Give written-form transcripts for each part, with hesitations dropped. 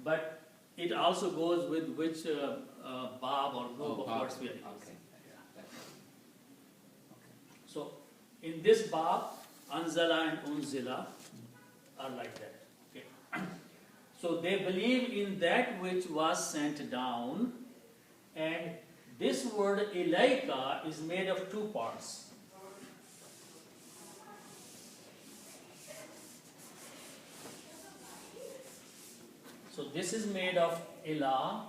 but it also goes with which bab or group of words we are using. Okay. So in this bab, anzala and unzila are like that. Okay. So they believe in that which was sent down, and this word ilaika is made of two parts. So this is made of ila.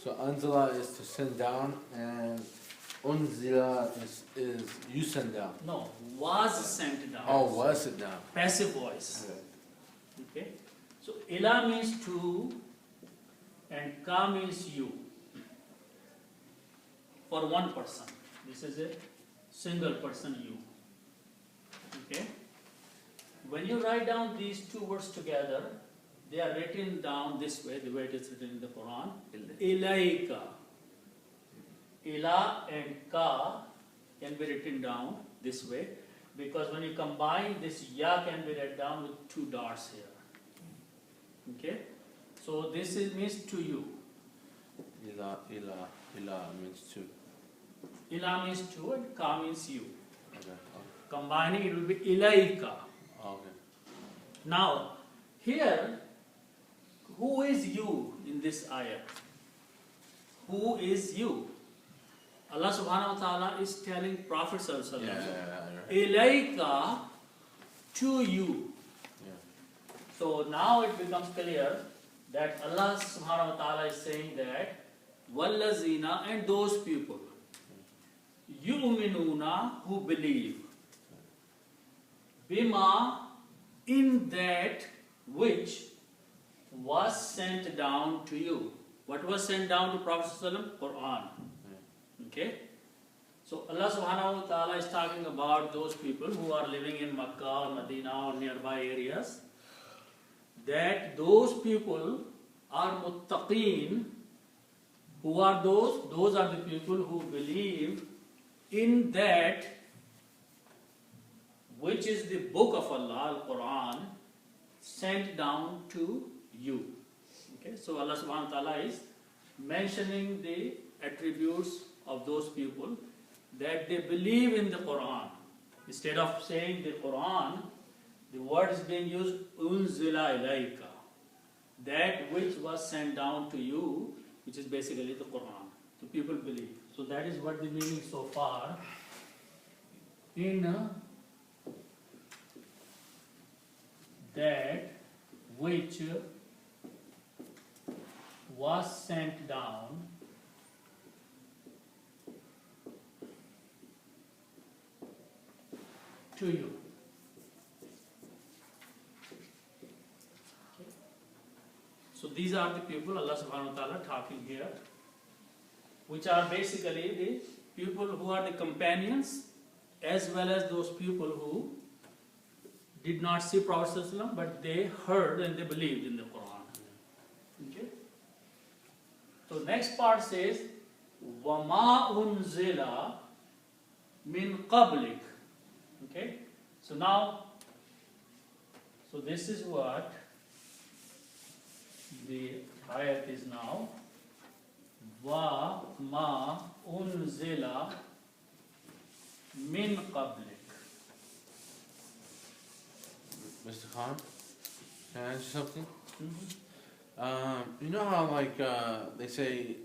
So anzala is to send down, and unzila is you send down. No, was sent down. Oh, was it down? Passive voice. Okay. So ila means to, and ka means you. For one person. This is a single person you. Okay. When you write down these two words together, they are written down this way, the way it is written in the Quran. Ilaika. Ila and ka can be written down this way, because when you combine, this ya can be read down with two dots here. Okay? So this means to you. Ila means two. Ila means to and ka means you. Okay. Combining it will be ilaika. Okay. Now, here, who is you in this ayah? Who is you? Allah subhanahu wa ta'ala is telling Prophet sallallahu alaihi wasallam, Ilaika, to you. Yeah. So now it becomes clear that Allah subhanahu wa ta'ala is saying that Wallazina, and those people, yu'minuna, who believe, bima, in that which was sent down to you. What was sent down to Prophet sallallahu alaihi wasallam? Quran. Okay? So Allah subhanahu wa ta'ala is talking about those people who are living in Makkah or Medina or nearby areas, that those people are muttaqeen. Who are those? Those are the people who believe in that which is the book of Allah, Al-Quran, sent down to you. Okay? So Allah subhanahu wa ta'ala is mentioning the attributes of those people, that they believe in the Quran. Instead of saying the Quran, the word is being used, unzila ilayka, that which was sent down to you, which is basically the Quran. So people believe. So that is what the meaning so far. In that which was sent down to you. Okay. So these are the people Allah subhanahu wa ta'ala talking here, which are basically the people who are the companions, as well as those people who did not see Prophet sallallahu alaihi wasallam, but they heard and they believed in the Quran. Okay. So next part says, وَمَا أُنزِلَ مِن قَبْلِكَ. Okay. So now, so this is what the ayat is now. وَمَا أُنزِلَ مِن قَبْلِكَ. Mr. Khan, can I ask you something? You know how they say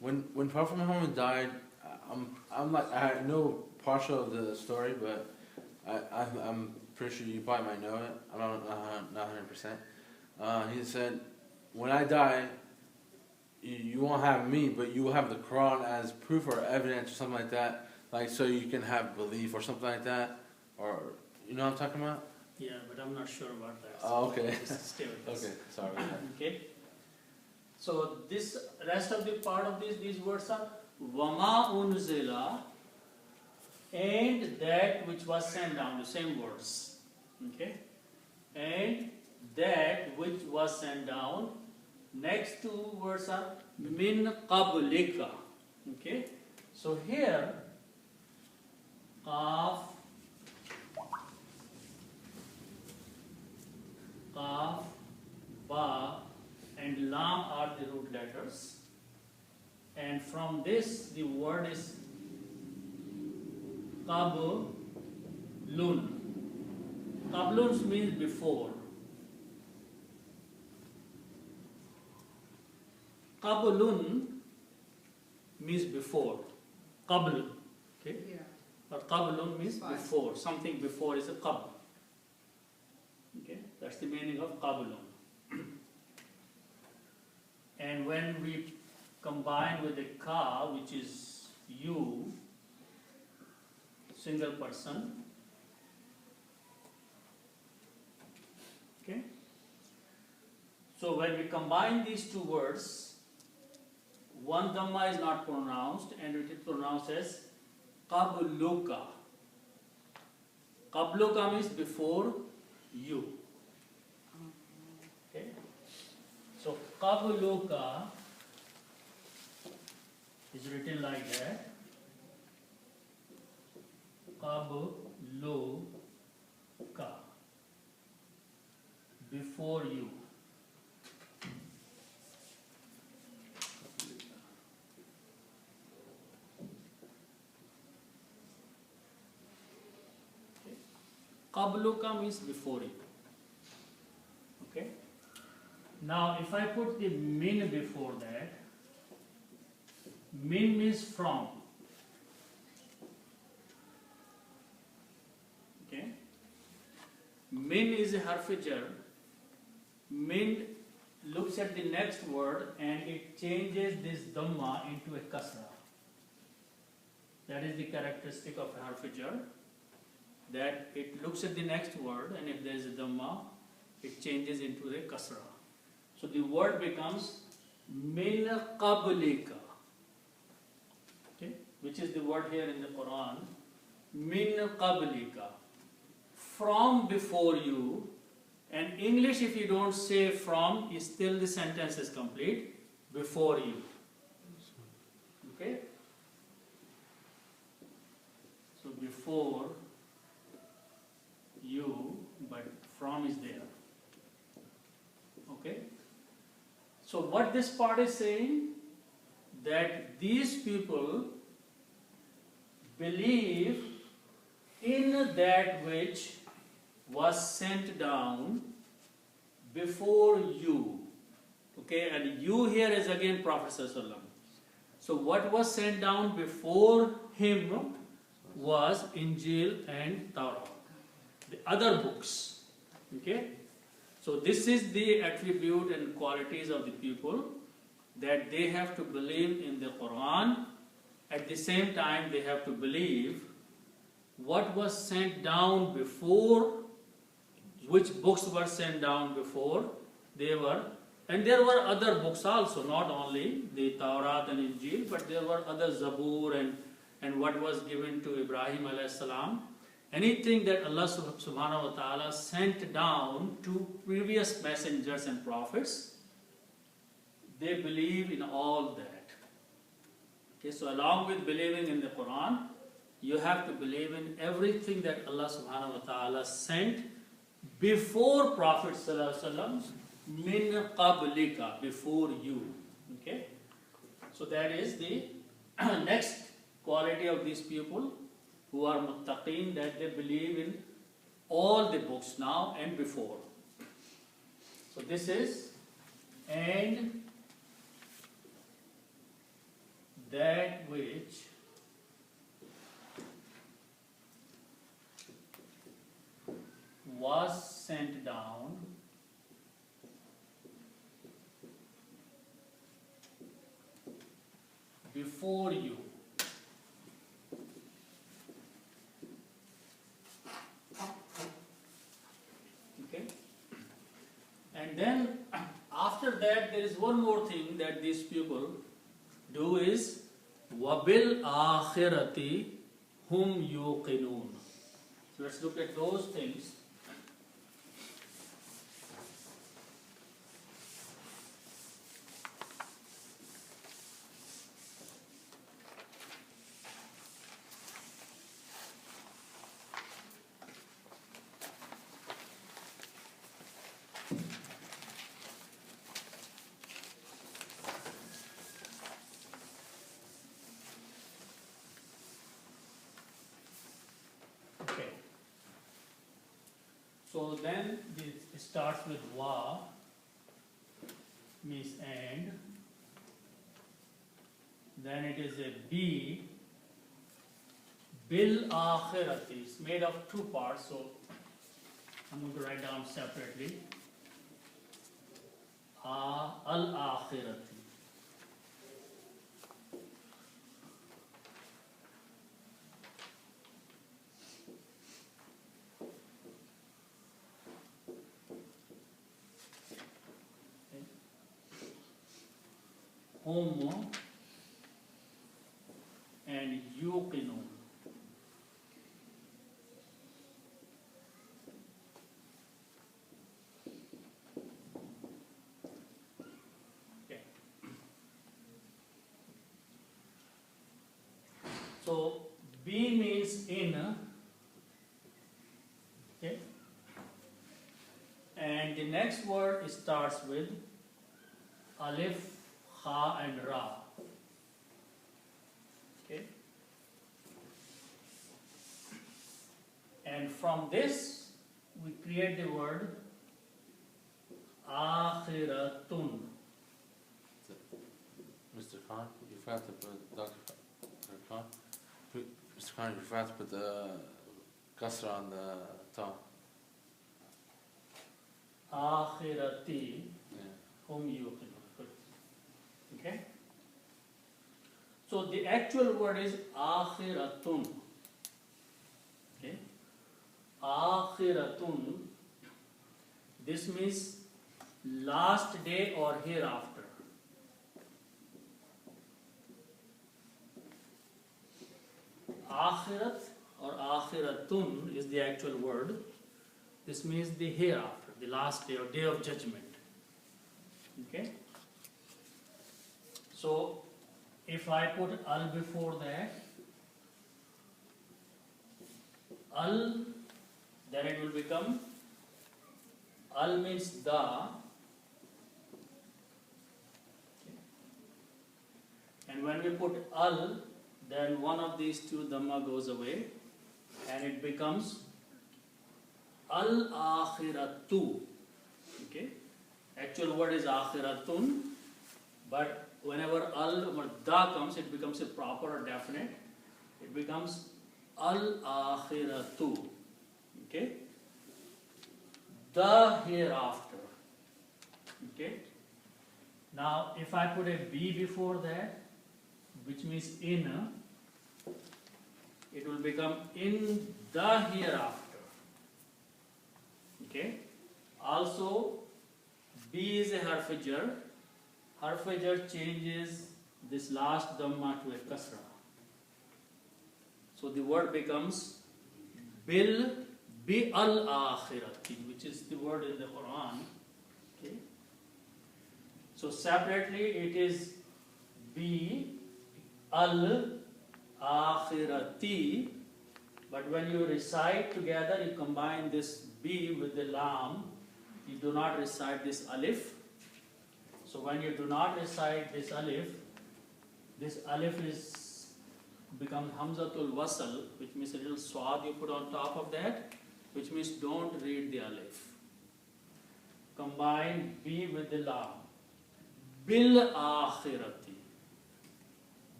when Prophet Muhammad died, I'm like, I know partial of the story, but I'm pretty sure you probably might know it. I don't know, not 100%. He said, when I die, you won't have me, but you will have the Quran as proof or evidence or something like that, like so you can have belief or something like that, or you know what I'm talking about? Yeah, but I'm not sure about that. Oh, okay. Just stay with us. Okay, sorry about that. Okay. So this rest of the part of these words are Wama unzila, and that which was sent down, the same words. Okay? And that which was sent down. Next two words are min qablika. Okay? So here, qaf, Qaf, Ba, and Lam are the root letters. And from this, the word is Qablun. Qablun means before. Qablun means before. Qabl. Okay? Yeah. Or qablun means Fine. before. Something before is a qabl. Okay? That's the meaning of qablun. And when we combine with the ka, which is you, single person, okay? So when we combine these two words, one dhamma is not pronounced and it is pronounced as qabluka. Qabluka means before you. Okay? So qabluka is written like that. Qabluka. Before you. Qabluka means before you. Okay? Now, if I put the min before that, min means from. Okay? Min is a harf-jar. Min looks at the next word and it changes this dhamma into a kasra. That is the characteristic of a harf-jar. That it looks at the next word and if there is a dhamma, it changes into a kasra. So the word becomes min qablika, okay, which is the word here in the Quran, min qablika, from before you. And English, if you don't say from, is still the sentence is complete, before you. Okay? So before you, but from is there. Okay? So what this part is saying, that these people believe in that which was sent down before you. Okay, and you here is again Prophet Sallallahu Alaihi Wasallam. So what was sent down before him was Injil and Torah, the other books. Okay, so this is the attribute and qualities of the people, that they have to believe in the Quran. At the same time, they have to believe what was sent down before, which books were sent down before they were, and there were other books also, not only the Torah and Injil, but there were other Zabur and what was given to Ibrahim alayhi salam. Anything that Allah subhanahu wa ta'ala sent down to previous messengers and prophets, they believe in all that. Okay, so along with believing in the Quran, you have to believe in everything that Allah subhanahu wa ta'ala sent before Prophet sallallahu alaihi wasallam, min qablika, before you. Okay, so that is the next quality of these people who are muttaqeen, that they believe in all the books now and before. So this is, and that which was sent down before you. Okay? And then after that, there is one more thing that these people do is wabil akhirati hum yuqinun. So let's look at those things. Okay. So then it starts with wa, means and. Then it is a B. Bil akhirati. It's made of two parts, so I'm going to write down separately. Al akhirati. Hum and yuqinun. Okay. So B means in, okay, and the next word starts with alif, ha, and ra. Okay, and from this we create the word akhiratun. Mr. Khan, you forgot to put Dr. Khan. Mr. Khan, you forgot to put the kasra on the ta. Akhirati Yeah. hum yuqinun. Okay. So the actual word is akhiratun. Okay. Akhiratun. This means last day or hereafter. Akhirat or akhiratun is the actual word. This means the hereafter, the last day or day of judgment. Okay. So if I put al before that, al, then it will become, al means the, okay. And when we put al, then one of these two dhamma goes away and it becomes al akhiratu. Okay, actual word is akhiratun, but whenever al or da comes, it becomes a proper or definite. It becomes al akhiratu. Okay, the hereafter. Okay, now if I put a B before that, which means in, it will become in the hereafter. Okay, also B is a harf-jar. Harf-jar changes this last dhamma to a kasra. So the word becomes bil bi al akhirati, which is the word in the Quran. Okay. So separately it is bi al akhirati, but when you recite together, you combine this B with the lam. You do not recite this alif. So when you do not recite this alif is becomes hamzatul wasl, which means a little swad you put on top of that, which means don't read the alif. Combine B with the lam. Bil akhirati.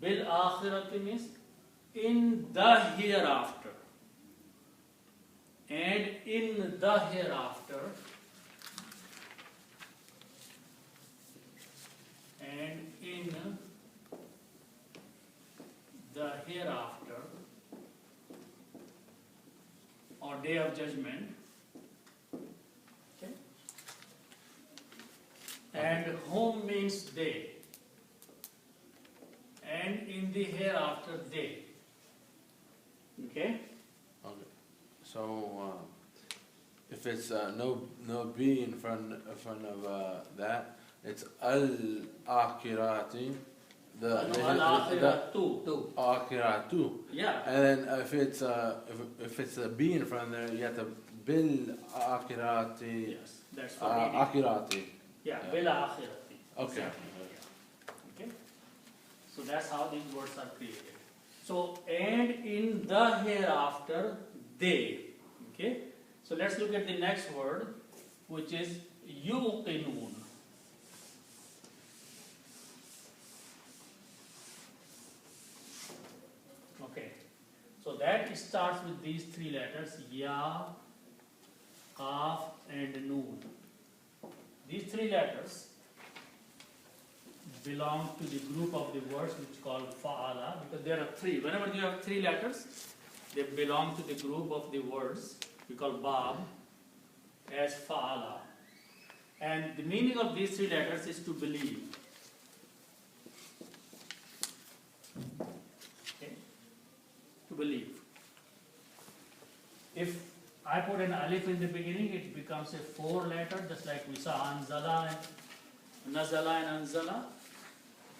Bil akhirati means in the hereafter. And in the hereafter. And in the hereafter or day of judgment. Okay. And home means day. And in the hereafter day. Okay? Okay. So if it's no B in front of that, it's al akhirati. Al akhiratu. Akhiratu. Yeah. And then if it's a B in front of there, you have to بالآخرة. Yes, that's for reading. آخرة. Yeah, Yeah. bil akhirati. Okay. Exactly. Yeah. Okay. So that's how these words are created. So, and in the hereafter, they. Okay. So let's look at the next word, which is yuqinun. Okay. So that starts with these three letters, ya, qaf, and noon. These three letters belong to the group of the words which called fa'ala, because there are three. Whenever you have three letters, they belong to the group of the words we call bab as fa'ala. And the meaning of these three letters is to believe. Okay? To believe. If I put an alif in the beginning, it becomes a four letter, just like we saw anzala and nazala and anzala.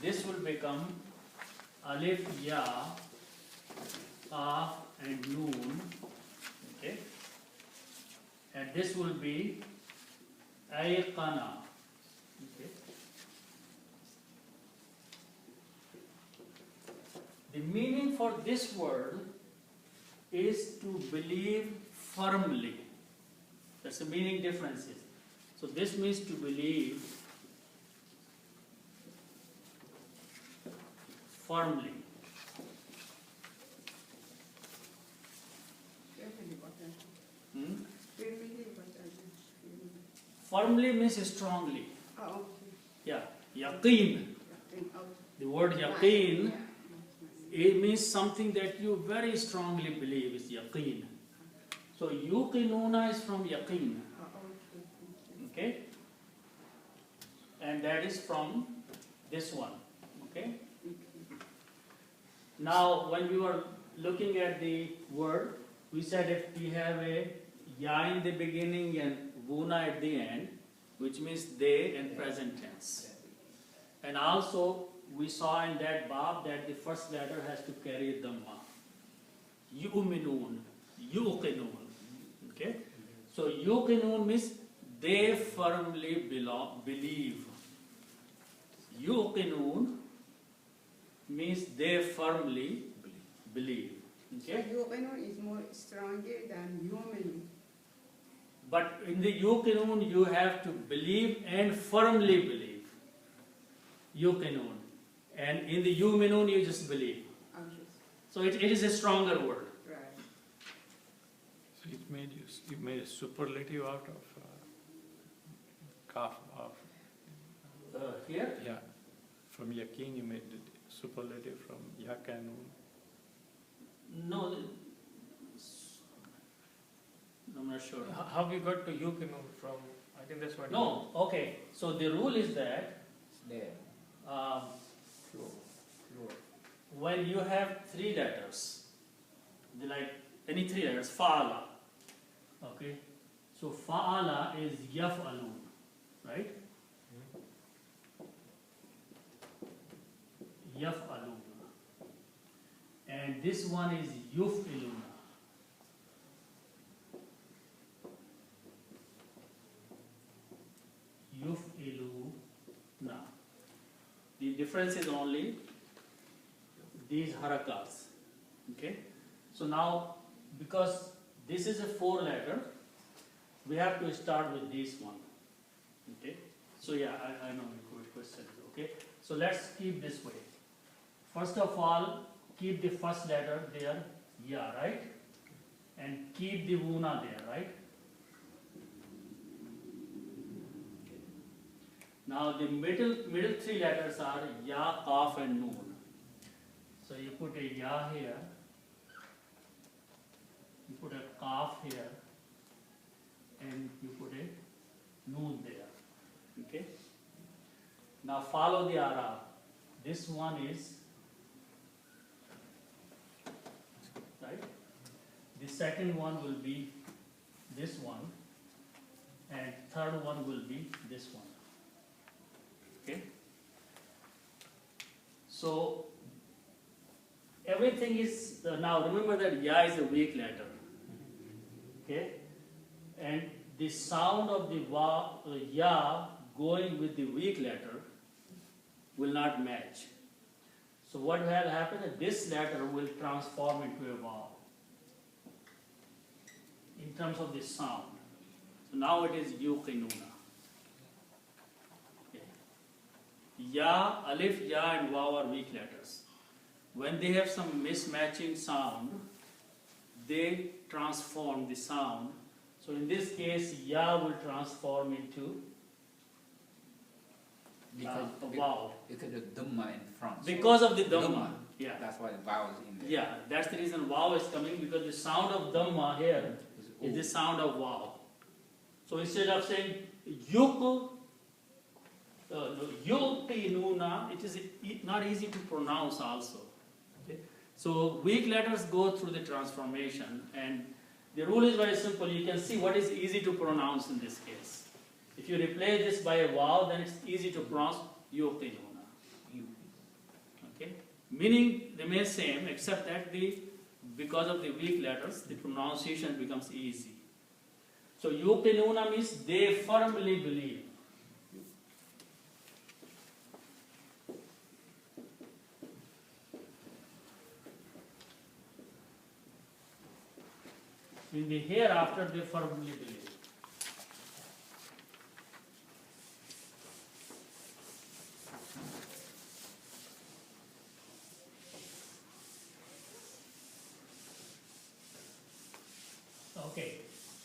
This will become alif, ya, qaf, and noon. Okay? And this will be ayqana. Okay? The meaning for this word is to believe firmly. That's the meaning differences. So this means to believe firmly. Hmm? Firmly means strongly. Yeah, yaqeen. The word yaqeen, it means something that you very strongly believe is yaqeen. So yuqinuna is from yaqeen. Okay? And that is from this one. Okay? Now, when we were looking at the word, we said if we have a ya in the beginning and wuna at the end, which means they and present tense. And also, we saw in that bab that the first letter has to carry dhamma. Yu'minun, yuqinun. Okay? So, yuqinun means they firmly believe. Yuqinun means they firmly believe. Okay? So yuqinun is more stronger than yu'minun. But in the yuqinun, you have to believe and firmly believe. Yuqinun. And in the yu'minun, you just believe. So it is a stronger word. Right. So you made a superlative out of kaf of Here? yeah. From yaqeen you made the superlative from yakanun. No, I'm not sure. How we got to yuqinun from? I think that's what. No, okay. So the rule is that when you have three letters, like any three letters, fa'ala. Okay? So fa'ala is yaf'alun, right? Yaf'alun. And this one is yuf'iluna. Yuf'iluna. The difference is only these harakats. Okay? So now, because this is a four letter, we have to start with this one. Okay? So yeah, I know a good question. Okay? So let's keep this way. First of all, keep the first letter there, ya, right? And keep the wuna there, right? Now the middle three letters are ya, qaf, and noon. So you put a ya here, you put a qaf here, and you put a noon there. Okay? Now follow the Arab. This one is right. The second one will be this one, and third one will be this one. Okay? So everything is now remember that ya is a weak letter. Okay? and the sound of the ya going with the weak letter will not match. So what will happen is this letter will transform into a vowel in terms of the sound. So now it is yuqinuna. Okay. Ya, alif, ya and waw are weak letters. When they have some mismatching sound, they transform the sound. So in this case, ya will transform into a vowel. Because the Dhamma in front. So Because of the Dhamma. Dhamma. Yeah. That's why the vowel is in there. Yeah, that's the reason wow is coming, because the sound of Dhamma here is the sound of wow. So instead of saying yuqinuna, it is not easy to pronounce also. Okay? So weak letters go through the transformation, and the rule is very simple. You can see what is easy to pronounce in this case. If you replace this by a vowel, then it's easy to pronounce yuqinuna. Okay? Meaning remains same, except that because of the weak letters, the pronunciation becomes easy. So yuqinuna means they firmly believe. In the hereafter, they firmly believe.